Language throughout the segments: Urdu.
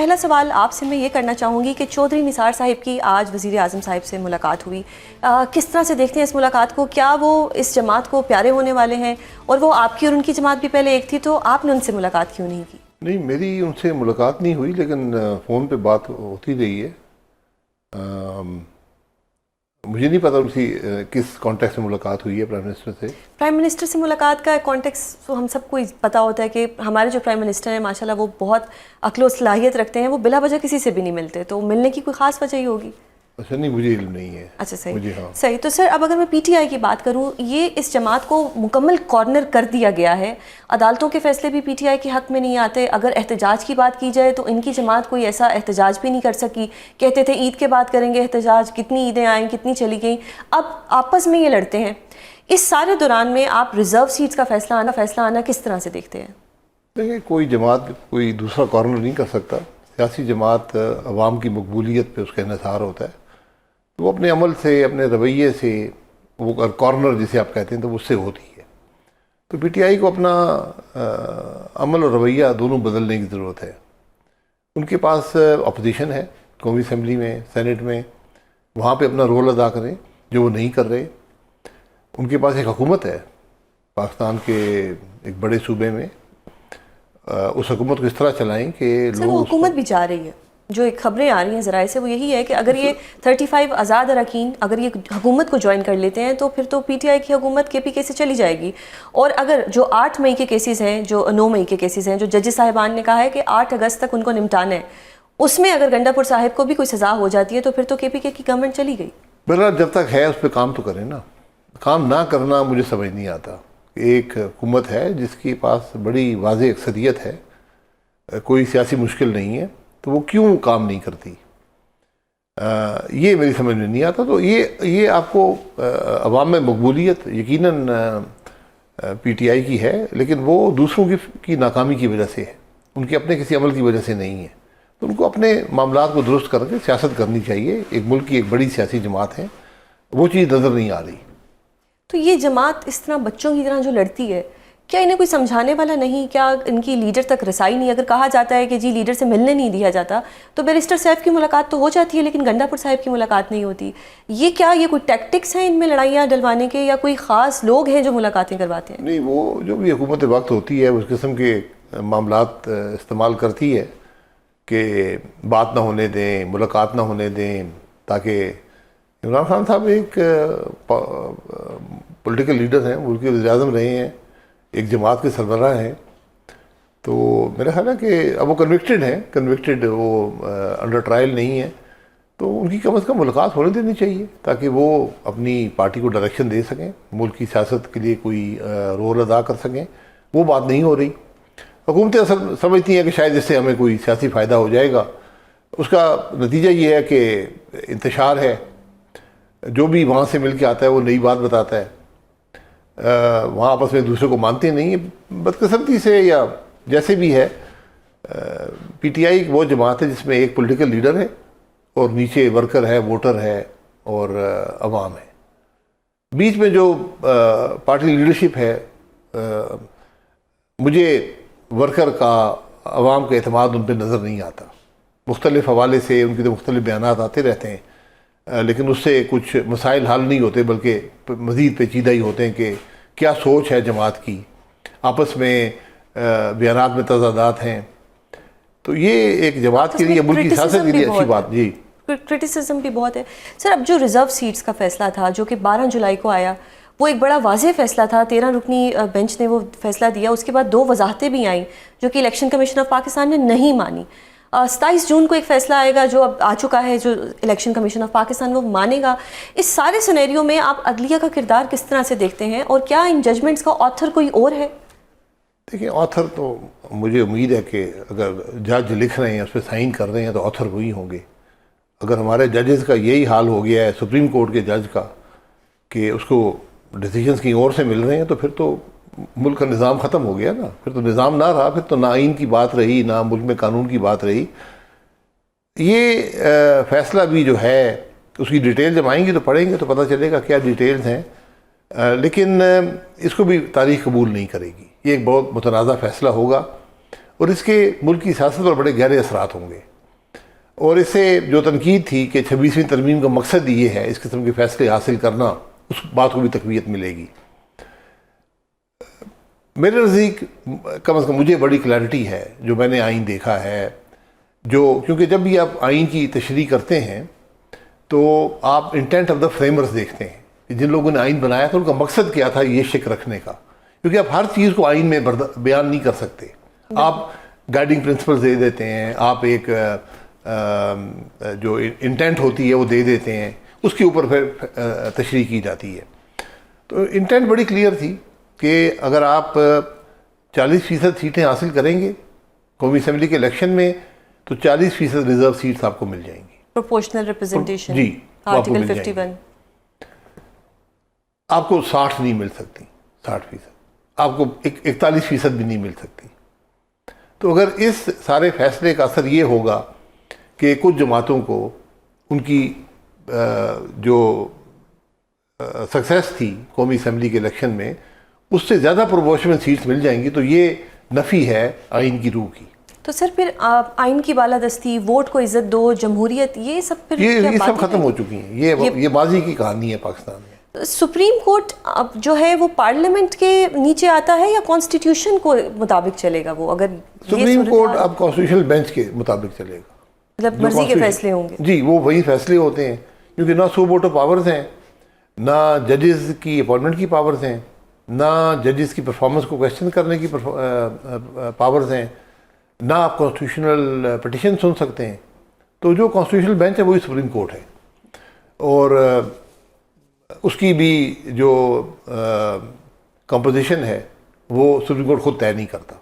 پہلا سوال آپ سے میں یہ کرنا چاہوں گی کہ چودھری نثار صاحب کی آج وزیر اعظم صاحب سے ملاقات ہوئی، کس طرح سے دیکھتے ہیں اس ملاقات کو؟ کیا وہ اس جماعت کو پیارے ہونے والے ہیں؟ اور وہ آپ کی اور ان کی جماعت بھی پہلے ایک تھی، تو آپ نے ان سے ملاقات کیوں نہیں کی؟ نہیں، میری ان سے ملاقات نہیں ہوئی، لیکن فون پہ بات ہوتی رہی ہے۔ مجھے نہیں پتا ان کی کس کانٹیکس میں ملاقات ہوئی ہے پرائم منسٹر سے۔ پرائم منسٹر سے ملاقات کا کانٹیکس تو ہم سب کو پتہ ہوتا ہے کہ ہمارے جو پرائم منسٹر ہیں ماشاءاللہ وہ بہت عقل و صلاحیت رکھتے ہیں، وہ بلا وجہ کسی سے بھی نہیں ملتے، تو ملنے کی کوئی خاص وجہ ہی ہوگی۔ اچھا، نہیں، مجھے علم نہیں ہے۔ اچھا، صحیح مجھے ہاں صحیح۔ تو سر اب اگر میں پی ٹی آئی کی بات کروں، یہ اس جماعت کو مکمل کارنر کر دیا گیا ہے، عدالتوں کے فیصلے بھی پی ٹی آئی کے حق میں نہیں آتے۔ اگر احتجاج کی بات کی جائے تو ان کی جماعت کوئی ایسا احتجاج بھی نہیں کر سکی، کہتے تھے عید کے بعد کریں گے احتجاج، کتنی عیدیں آئیں، کتنی چلی گئیں، اب آپس میں یہ لڑتے ہیں۔ اس سارے دوران میں آپ ریزرو سیٹس کا فیصلہ آنا کس طرح سے دیکھتے ہیں؟ دیکھیں، کوئی جماعت کوئی دوسرا کارنر نہیں کر سکتا۔ سیاسی جماعت عوام کی مقبولیت پہ اس کا انحصار ہوتا ہے، وہ اپنے عمل سے، اپنے رویے سے، وہ کارنر جسے آپ کہتے ہیں تو اس سے ہوتی ہے۔ تو پی ٹی آئی کو اپنا عمل اور رویہ دونوں بدلنے کی ضرورت ہے۔ ان کے پاس اپوزیشن ہے قومی اسمبلی میں، سینٹ میں، وہاں پہ اپنا رول ادا کریں جو وہ نہیں کر رہے۔ ان کے پاس ایک حکومت ہے پاکستان کے ایک بڑے صوبے میں، اس حکومت کو اس طرح چلائیں کہ سر وہ حکومت بھی چاہ رہی ہے، جو ایک خبریں آ رہی ہیں ذرائع سے وہ یہی ہے کہ اگر یہ 35 آزاد اراکین اگر یہ حکومت کو جوائن کر لیتے ہیں تو پھر تو پی ٹی آئی کی حکومت کے پی کے سے چلی جائے گی، اور اگر جو 8 مئی کے کیسز ہیں، جو 9 مئی کے کیسز ہیں، جو ججز صاحبان نے کہا ہے کہ 8 اگست تک ان کو نمٹانا ہے، اس میں اگر گنڈا پور صاحب کو بھی کوئی سزا ہو جاتی ہے تو پھر تو کے پی کے کی گورنمنٹ چلی گئی۔ بہرحال جب تک ہے اس پہ کام تو کریں نا۔ کام نہ کرنا مجھے سمجھ نہیں آتا۔ ایک حکومت ہے جس کے پاس بڑی واضح اکثریت ہے، کوئی سیاسی مشکل نہیں ہے، تو وہ کیوں کام نہیں کرتی؟ یہ میری سمجھ میں نہیں آتا۔ تو یہ آپ کو عوام میں مقبولیت یقیناً پی ٹی آئی کی ہے، لیکن وہ دوسروں کی ناکامی کی وجہ سے ہے، ان کے اپنے کسی عمل کی وجہ سے نہیں ہے۔ تو ان کو اپنے معاملات کو درست کر کے سیاست کرنی چاہیے۔ ایک ملک کی ایک بڑی سیاسی جماعت ہے، وہ چیز نظر نہیں آ رہی۔ تو یہ جماعت اس طرح بچوں کی طرح جو لڑتی ہے، کیا انہیں کوئی سمجھانے والا نہیں؟ کیا ان کی لیڈر تک رسائی نہیں؟ اگر کہا جاتا ہے کہ جی لیڈر سے ملنے نہیں دیا جاتا، تو بیرسٹر صاحب کی ملاقات تو ہو جاتی ہے لیکن گنڈا پور صاحب کی ملاقات نہیں ہوتی۔ یہ کوئی ٹیکٹکس ہیں ان میں لڑائیاں ڈلوانے کے، یا کوئی خاص لوگ ہیں جو ملاقاتیں کرواتے ہیں؟ نہیں، وہ جو بھی حکومت وقت ہوتی ہے اس قسم کے معاملات استعمال کرتی ہے کہ بات نہ ہونے دیں، ملاقات نہ ہونے دیں، تاکہ عمران خان صاحب ایک پولیٹیکل لیڈر ہیں، ملک کے وزیر اعظم رہے ہیں، ایک جماعت کے سربراہ ہیں، تو میرا خیال ہے کہ اب وہ کنوکٹڈ وہ انڈر ٹرائل نہیں ہے، تو ان کی کم از کم ملاقات ہونے دینی چاہیے تاکہ وہ اپنی پارٹی کو ڈائریکشن دے سکیں، ملک کی سیاست کے لیے کوئی رول ادا کر سکیں۔ وہ بات نہیں ہو رہی۔ حکومتیں اصل سمجھتی ہیں کہ شاید اس سے ہمیں کوئی سیاسی فائدہ ہو جائے گا، اس کا نتیجہ یہ ہے کہ انتشار ہے، جو بھی وہاں سے مل کے آتا ہے وہ نئی بات بتاتا ہے، وہاں آپس میں دوسرے کو مانتے نہیں ہیں بدقسمتی سے یا جیسے بھی ہے۔ پی ٹی آئی وہ جماعت ہے جس میں ایک پولیٹیکل لیڈر ہے اور نیچے ورکر ہے، ووٹر ہے اور عوام ہے۔ بیچ میں جو پارٹی لیڈرشپ ہے، مجھے ورکر کا، عوام کا اعتماد ان پہ نظر نہیں آتا۔ مختلف حوالے سے ان کے تو مختلف بیانات آتے رہتے ہیں، لیکن اس سے کچھ مسائل حل نہیں ہوتے، بلکہ مزید پیچیدہ ہی ہوتے ہیں کہ کیا سوچ ہے جماعت کی، آپس میں بیانات میں تضادات ہیں۔ تو یہ ایک جماعت کے لیے، ملک کی سیاست کے لیے اچھی بات۔ جی، کرٹیسزم بھی بہت ہے۔ سر اب جو ریزرو سیٹس کا فیصلہ تھا جو کہ 12 جولائی کو آیا، وہ ایک بڑا واضح فیصلہ تھا، 13 رکنی بینچ نے وہ فیصلہ دیا۔ اس کے بعد 2 وضاحتیں بھی آئیں جو کہ الیکشن کمیشن آف پاکستان نے نہیں مانی۔ 27 جون کو ایک فیصلہ آئے گا جو اب آ چکا ہے، جو الیکشن کمیشن آف پاکستان وہ مانے گا۔ اس سارے سینیریو میں آپ عدلیہ کا کردار کس طرح سے دیکھتے ہیں، اور کیا ان ججمنٹس کا آتھر کوئی اور ہے؟ دیکھیں، آتھر تو مجھے امید ہے کہ اگر جج لکھ رہے ہیں، اس پہ سائن کر رہے ہیں، تو آتھر وہی ہوں گے۔ اگر ہمارے ججز کا یہی حال ہو گیا ہے، سپریم کورٹ کے جج کا، کہ اس کو ڈیسیجنز کہیں اور سے مل رہے ہیں، تو پھر تو ملک کا نظام ختم ہو گیا نا۔ پھر تو نظام نہ رہا، پھر تو نہ آئین کی بات رہی، نہ ملک میں قانون کی بات رہی۔ یہ فیصلہ بھی جو ہے اس کی ڈیٹیل جب آئیں گی تو پڑھیں گے تو پتہ چلے گا کیا ڈیٹیلز ہیں، لیکن اس کو بھی تاریخ قبول نہیں کرے گی۔ یہ ایک بہت متنازع فیصلہ ہوگا اور اس کے ملک کی سیاست پر بڑے گہرے اثرات ہوں گے۔ اور اس سے جو تنقید تھی کہ 26ویں ترمیم کا مقصد یہ ہے اس قسم کے فیصلے حاصل کرنا، اس بات کو بھی تقویت ملے گی۔ میرے نزدیک کم از کم مجھے بڑی کلیئرٹی ہے جو میں نے آئین دیکھا ہے، کیونکہ جب بھی آپ آئین کی تشریح کرتے ہیں تو آپ انٹینٹ آف دا فریمرز دیکھتے ہیں کہ جن لوگوں نے آئین بنایا تھا ان کا مقصد کیا تھا یہ شک رکھنے کا، کیونکہ آپ ہر چیز کو آئین میں بیان نہیں کر سکتے۔ آپ گائیڈنگ پرنسپلز دے دیتے ہیں، آپ ایک جو انٹینٹ ہوتی ہے وہ دے دیتے ہیں، اس کے اوپر پھر تشریح کی جاتی ہے۔ تو انٹینٹ بڑی کلیئر تھی کہ اگر آپ 40% سیٹیں حاصل کریں گے قومی اسمبلی کے الیکشن میں تو 40% ریزرو سیٹس آپ کو مل جائیں گی، پروپورشنل ریپرزنٹیشن، جی، آرٹیکل 51۔ آپ کو 60 نہیں مل سکتی، 60%، آپ کو 41% بھی نہیں مل سکتی۔ تو اگر اس سارے فیصلے کا اثر یہ ہوگا کہ کچھ جماعتوں کو ان کی جو سکسیس تھی قومی اسمبلی کے الیکشن میں اس سے زیادہ پروپورشنل سیٹس مل جائیں گی، تو یہ نفی ہے آئین کی روح کی۔ تو سر پھر آئین کی بالادستی، ووٹ کو عزت دو، جمہوریت، یہ سب پھر یہ سب ختم ہو چکی ہیں، یہ ماضی کی کہانی ہے پاکستان میں۔ سپریم کورٹ اب جو ہے وہ پارلیمنٹ کے نیچے آتا ہے یا کانسٹیٹیوشن کو مطابق چلے گا؟ وہ اگر سپریم کورٹ اب کانسٹیٹیوشنل بینچ کے مطابق چلے گا، مطلب مرضی کے فیصلے ہوں گے؟ جی، وہ وہی فیصلے ہوتے ہیں، کیونکہ نہ سو ووٹو پاورز ہیں، نہ ججز کی اپوائنٹمنٹ کی پاورز ہیں، نہ ججز کی پرفارمنس کو کویسچن کرنے کی پاورز ہیں، نہ آپ کانسٹیٹیوشنل پٹیشن سن سکتے ہیں۔ تو جو کانسٹیٹیوشنل بینچ ہے وہی سپریم کورٹ ہے، اور اس کی بھی جو کمپوزیشن ہے وہ سپریم کورٹ خود طے نہیں کرتا،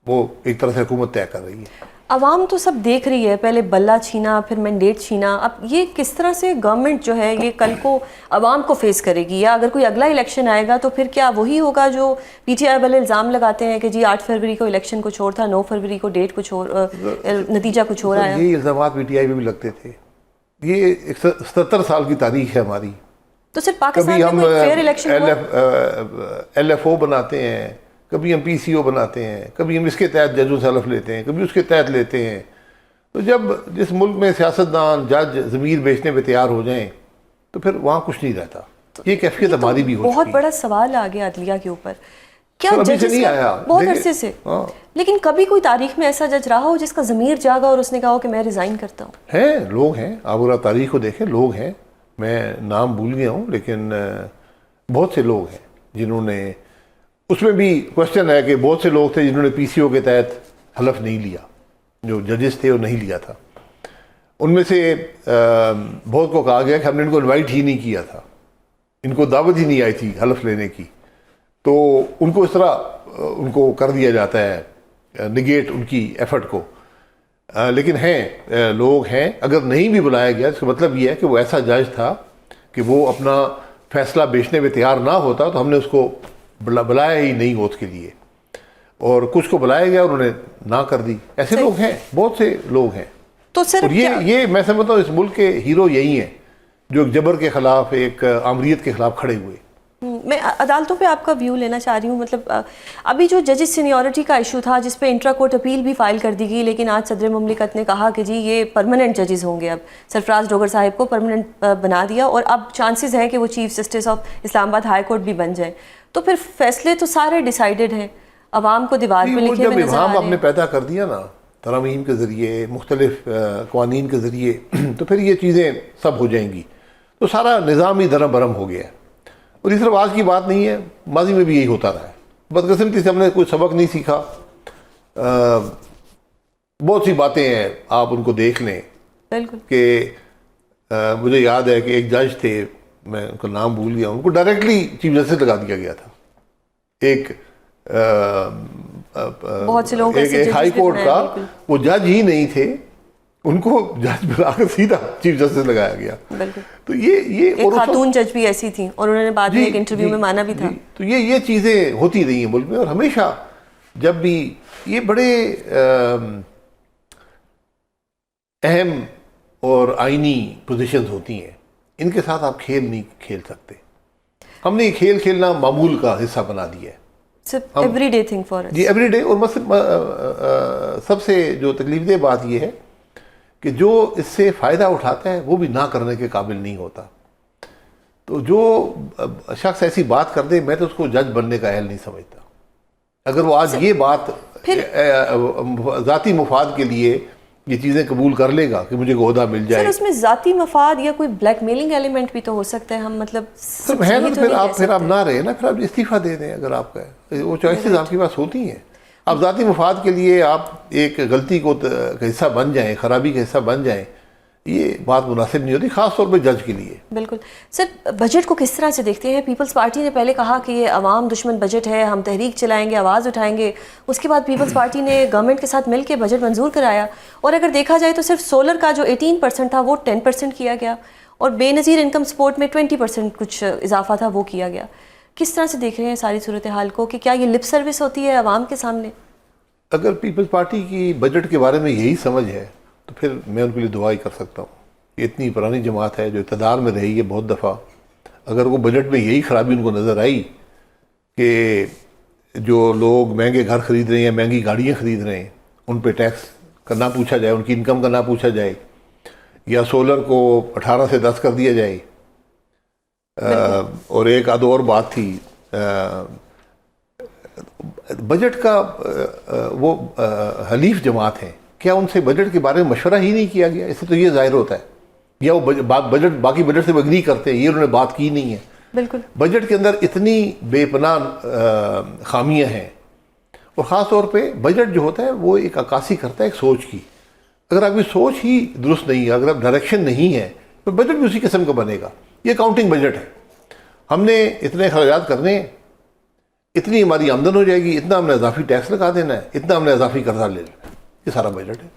وہ ایک طرح سے حکومت طے کر رہی ہے۔ عوام تو سب دیکھ رہی ہے، پہلے بلہ چھینا، پھر مینڈیٹ چھینا، اب یہ کس طرح سے گورنمنٹ جو ہے یہ کل کو عوام کو فیس کرے گی؟ یا اگر کوئی اگلا الیکشن آئے گا تو پھر کیا وہی ہوگا جو پی ٹی آئی والے الزام لگاتے ہیں کہ جی 8 فروری کو الیکشن کچھ اور تھا، 9 فروری کو ڈیٹ کچھ اور، نتیجہ کچھ اور آیا؟ یہ الزامات پی ٹی آئی میں بھی لگتے تھے، یہ 77 سال کی تاریخ ہے ہماری۔ تو صرف پاکستان میں کوئی fair election L F O بناتے ہیں، کبھی ہم پی سی او بناتے ہیں، کبھی ہم اس کے تحت ججوں سے حلف لیتے ہیں، کبھی اس کے تحت لیتے ہیں۔ تو جب جس ملک میں سیاستدان جج ضمیر بیچنے پہ تیار ہو جائیں تو پھر وہاں کچھ نہیں رہتا۔ یہ کیفیت ہماری بھی ہو بہت بڑا سوال آ گیا عدلیہ کے اوپر، کیا ابھی سے ججز نہیں کا آیا بہت عرصے سے، لیکن کبھی کوئی تاریخ میں ایسا جج رہا ہو جس کا ضمیر جاگا اور اس نے کہا ہو کہ میں ریزائن کرتا ہوں؟ ہیں، لوگ ہیں، آپ اگر تاریخ کو دیکھیں لوگ ہیں، میں نام بھول گیا ہوں لیکن بہت سے لوگ ہیں جنہوں نے، اس میں بھی کوشچن ہے کہ بہت سے لوگ تھے جنہوں نے پی سی او کے تحت حلف نہیں لیا، جو ججز تھے وہ نہیں لیا تھا۔ ان میں سے بہت کو کہا گیا کہ ہم نے ان کو انوائٹ ہی نہیں کیا تھا، ان کو دعوت ہی نہیں آئی تھی حلف لینے کی، تو ان کو اس طرح ان کو کر دیا جاتا ہے نگیٹ ان کی ایفرٹ کو۔ لیکن ہیں، لوگ ہیں، اگر نہیں بھی بلایا گیا اس کا مطلب یہ ہے کہ وہ ایسا جج تھا کہ وہ اپنا فیصلہ بیچنے پہ تیار نہ ہوتا تو ہم نے اس کو بلایا ہی نہیں ووٹ کے لیے، اور کچھ کو بلایا گیا انہوں نے نہ کر دی۔ ایسے لوگ ہیں، بہت سے لوگ ہیں۔ تو سر اور یہ میں سمجھتا ہوں اس ملک کے ہیرو یہی ہیں جو ایک جبر کے خلاف، ایک آمریت کے خلاف کھڑے ہوئے۔ میں عدالتوں پہ آپ کا ویو لینا چاہ رہی ہوں، مطلب ابھی جو ججز سینیورٹی کا ایشو تھا جس پہ انٹرا کورٹ اپیل بھی فائل کر دی گئی، لیکن آج صدر مملکت نے کہا کہ جی یہ پرماننٹ ججز ہوں گے، اب سرفراز ڈوگر صاحب کو پرماننٹ بنا دیا اور اب چانسز ہیں کہ وہ چیف جسٹس آف اسلام آباد ہائی کورٹ بھی بن جائیں، تو پھر فیصلے تو سارے ڈیسائیڈڈ ہیں، عوام کو دیوار پہ لکھے ہوئے نظر آ رہے ہیں۔ جب ہم نے پیدا کر دیا نا ترامیم کے ذریعے، مختلف قوانین کے ذریعے، تو پھر یہ چیزیں سب ہو جائیں گی، تو سارا نظام ہی درم برم ہو گیا ہے۔ اور یہ صرف آج کی بات نہیں ہے، ماضی میں بھی یہی ہوتا رہا ہے۔ بدقسمتی سے ہم نے کوئی سبق نہیں سیکھا۔ بہت سی باتیں ہیں، آپ ان کو دیکھ لیں بالکل کہ مجھے یاد ہے کہ ایک جج تھے، میں ان کا نام بھول گیا، ان کو ڈائریکٹلی چیف جسٹس لگا دیا گیا تھا۔ ایک بہت سے لوگ ایک ہائی کورٹ کا وہ جج ہی نہیں تھے، ان کو جج بنا کر سیدھا چیف جسٹس لگایا گیا۔ بالکل، تو یہ ایک خاتون جج بھی ایسی تھیں اور انہوں نے بعد میں ایک انٹرویو میں مانا بھی تھا۔ تو یہ چیزیں ہوتی رہی ہیں ملک میں، اور ہمیشہ جب بھی یہ بڑے اہم اور آئینی پوزیشنز ہوتی ہیں، ان کے ساتھ آپ کھیل نہیں کھیل سکتے۔ ہم نے یہ کھیل کھیلنا معمول کا حصہ بنا دیا ہے، every day thing for us. جی ایوری ڈے۔ اور سب سے جو تکلیف دہ بات یہ ہے کہ جو اس سے فائدہ اٹھاتا ہے وہ بھی نہ کرنے کے قابل نہیں ہوتا. تو جو شخص ایسی بات کر دے میں تو اس کو جج بننے کا اہل نہیں سمجھتا. اگر وہ آج یہ بات ذاتی مفاد کے لیے یہ چیزیں قبول کر لے گا کہ مجھے عہدہ مل جائے. سر اس میں ذاتی مفاد یا کوئی بلیک میلنگ ایلیمنٹ بھی تو ہو سکتا ہے. ہم مطلب ہے نا, پھر آپ نہ رہے نا, پھر آپ استعفیٰ دے دیں. اگر آپ کا وہ چوائسیز آپ کے پاس ہوتی ہیں. آپ ذاتی مفاد کے لیے آپ ایک غلطی کا حصہ بن جائیں, خرابی کا حصہ بن جائیں, یہ بات مناسب نہیں ہوتی, خاص طور پہ جج کے لیے. بالکل. سر بجٹ کو کس طرح سے دیکھتے ہیں؟ پیپلز پارٹی نے پہلے کہا کہ یہ عوام دشمن بجٹ ہے, ہم تحریک چلائیں گے, آواز اٹھائیں گے. اس کے بعد پیپلز پارٹی نے گورنمنٹ کے ساتھ مل کے بجٹ منظور کرایا, اور اگر دیکھا جائے تو صرف سولر کا جو 18% تھا وہ 10% کیا گیا, اور بے نظیر انکم سپورٹ میں 20% کچھ اضافہ تھا وہ کیا گیا. کس طرح سے دیکھ رہے ہیں ساری صورتحال کو کہ کیا یہ لپ سروس ہوتی ہے عوام کے سامنے؟ اگر پیپلز پارٹی کی بجٹ کے بارے میں یہی سمجھ ہے تو پھر میں ان کے لیے دعا ہی کر سکتا ہوں. یہ اتنی پرانی جماعت ہے جو اقتدار میں رہی ہے بہت دفعہ. اگر وہ بجٹ میں یہی خرابی ان کو نظر آئی کہ جو لوگ مہنگے گھر خرید رہے ہیں یا مہنگی گاڑیاں خرید رہے ہیں ان پہ ٹیکس کا نہ پوچھا جائے, ان کی انکم کا نہ پوچھا جائے, یا سولر کو 18 سے 10 کر دیا جائے. اور ایک آدھ اور بات تھی, بجٹ کا وہ حلیف جماعت ہیں, کیا ان سے بجٹ کے بارے میں مشورہ ہی نہیں کیا گیا؟ اس سے تو یہ ظاہر ہوتا ہے. یا وہ بجٹ باقی بجٹ سے وہ اگری کرتے ہیں, یہ انہوں نے بات کی نہیں ہے. بالکل. بجٹ کے اندر اتنی بے پناہ خامیاں ہیں, اور خاص طور پہ بجٹ جو ہوتا ہے وہ ایک عکاسی کرتا ہے ایک سوچ کی. اگر آپ کی سوچ ہی درست نہیں ہے, اگر آپ ڈائریکشن نہیں ہے, تو بجٹ بھی اسی قسم کا بنے گا. یہ اکاؤنٹنگ بجٹ ہے, ہم نے اتنے اخراجات کرنے ہیں, اتنی ہماری آمدن ہو جائے گی, اتنا ہم نے اضافی ٹیکس لگا دینا ہے, اتنا ہم نے اضافی قرضہ لے لینا ہے. یہ سارا بجٹ ہے.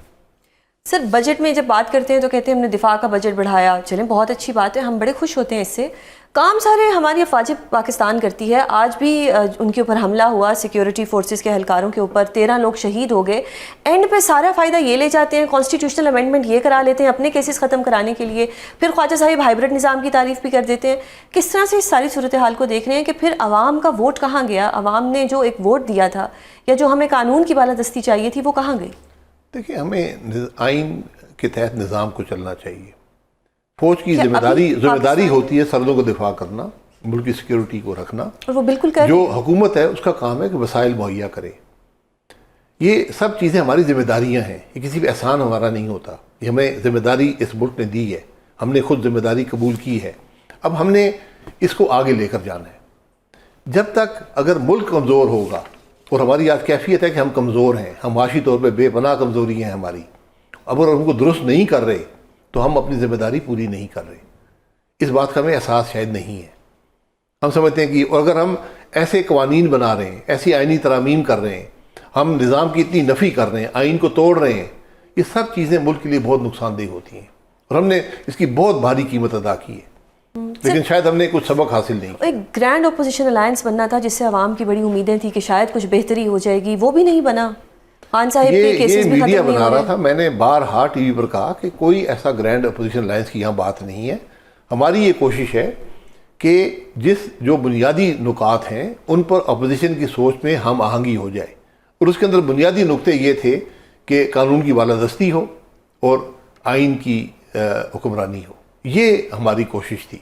سر بجٹ میں جب بات کرتے ہیں تو کہتے ہیں ہم نے دفاع کا بجٹ بڑھایا, چلیں بہت اچھی بات ہے, ہم بڑے خوش ہوتے ہیں اس سے. کام سارے ہماری افواج پاکستان کرتی ہے. آج بھی ان کے اوپر حملہ ہوا, سیکیورٹی فورسز کے اہلکاروں کے اوپر, 13 لوگ شہید ہو گئے. اینڈ پہ سارا فائدہ یہ لے جاتے ہیں, کانسٹیٹیوشنل امینڈمنٹ یہ کرا لیتے ہیں اپنے کیسز ختم کرانے کے لیے, پھر خواجہ صاحب ہائیبرڈ نظام کی تعریف بھی کر دیتے ہیں. کس طرح سے اس ساری صورتحال کو دیکھ رہے ہیں کہ پھر عوام کا ووٹ کہاں گیا؟ عوام نے جو ایک ووٹ دیا تھا یا جو ہمیں قانون کی بالادستی چاہیے تھی وہ کہاں گئی؟ دیکھیں, ہمیں آئین کے تحت نظام کو چلنا چاہیے. فوج کی ذمہ داری ہوتی ہے سرحدوں کو دفاع کرنا, ملک کی سیکیورٹی کو رکھنا, اور وہ بالکل کر جو حکومت ہے اس کا کام ہے کہ وسائل مہیا کرے. یہ سب چیزیں ہماری ذمہ داریاں ہیں, یہ کسی بھی احسان ہمارا نہیں ہوتا. یہ ہمیں ذمہ داری اس ملک نے دی ہے, ہم نے خود ذمہ داری قبول کی ہے. اب ہم نے اس کو آگے لے کر جانا ہے. جب تک اگر ملک کمزور ہوگا, اور ہماری آج کیفیت ہے کہ ہم کمزور ہیں, ہم معاشی طور پہ بے پناہ کمزوری ہیں ہماری, اگر ہم کو درست نہیں کر رہے تو ہم اپنی ذمہ داری پوری نہیں کر رہے. اس بات کا ہمیں احساس شاید نہیں ہے. ہم سمجھتے ہیں کہ اگر ہم ایسے قوانین بنا رہے ہیں, ایسی آئینی ترامیم کر رہے ہیں, ہم نظام کی اتنی نفی کر رہے ہیں, آئین کو توڑ رہے ہیں, یہ سب چیزیں ملک کے لیے بہت نقصان دہ ہوتی ہیں, اور ہم نے اس کی بہت بھاری قیمت ادا کی ہے. لیکن شاید ہم نے کچھ سبق حاصل نہیں. ایک گرینڈ اپوزیشن الائنس بننا تھا جس سے عوام کی بڑی امیدیں تھیں کہ شاید کچھ بہتری ہو جائے گی, وہ بھی نہیں بنا. خان صاحب کے کیسز میں میڈیا بنا رہا تھا. میں نے بارہا ٹی وی پر کہا کہ کوئی ایسا گرینڈ اپوزیشن الائنس کی یہاں بات نہیں ہے. ہماری یہ کوشش ہے کہ جو بنیادی نکات ہیں ان پر اپوزیشن کی سوچ میں ہم آہنگی ہو جائے, اور اس کے اندر بنیادی نقطے یہ تھے کہ قانون کی بالادستی ہو اور آئین کی حکمرانی ہو. یہ ہماری کوشش تھی.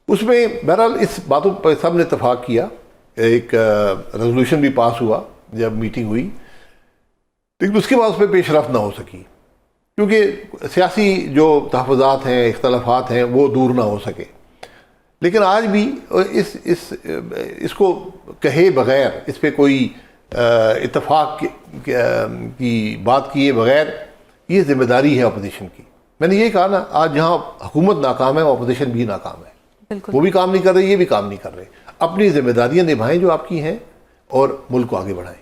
اس میں بہرحال اس باتوں پر سب نے اتفاق کیا. ایک ریزولوشن بھی پاس ہوا جب میٹنگ ہوئی, لیکن اس کے بعد اس پہ پیش رفت نہ ہو سکی, کیونکہ سیاسی جو تحفظات ہیں, اختلافات ہیں, وہ دور نہ ہو سکے. لیکن آج بھی اس کو کہے بغیر, اس پہ کوئی اتفاق کی بات کیے بغیر, یہ ذمہ داری ہے اپوزیشن کی. میں نے یہ کہا نا, آج جہاں حکومت ناکام ہے اپوزیشن بھی ناکام ہے. وہ بھی کام نہیں کر رہے, یہ بھی کام نہیں کر رہے. اپنی ذمہ داریاں نبھائیں جو آپ کی ہیں, اور ملک کو آگے بڑھائیں.